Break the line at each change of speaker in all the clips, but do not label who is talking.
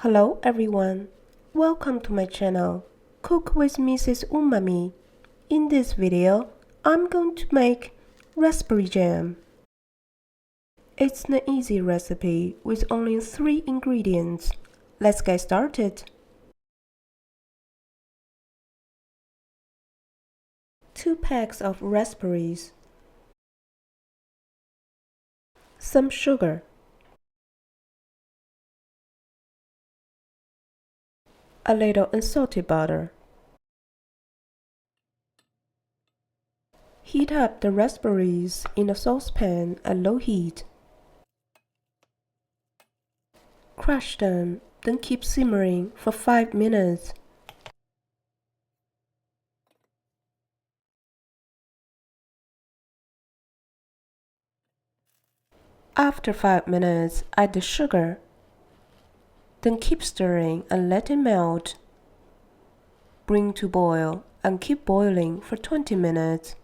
Hello everyone, welcome to my channel, Cook with Mrs. Umami. In this video, I'm going to make raspberry jam. It's an easy recipe with only 3 ingredients. Let's get started. 2 packs of raspberries, some sugar, a little unsalted butter. Heat up the raspberries in a saucepan at low heat. Crush them, then keep simmering for 5 minutes. After 5 minutes, add the sugar. Then keep stirring and let it melt. Bring to boil and keep boiling for 20 minutes.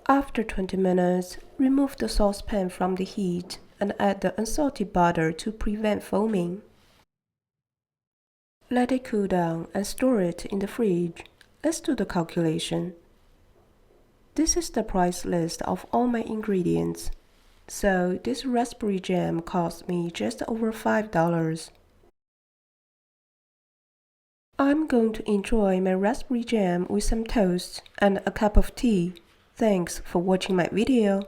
After 20 minutes, remove the saucepan from the heat and add the unsalted butter to prevent foaming. Let it cool down and store it in the fridge. Let's do the calculation. This is the price list of all my ingredients. So this raspberry jam cost me just over $5. I'm going to enjoy my raspberry jam with some toast and a cup of tea. Thanks for watching my video.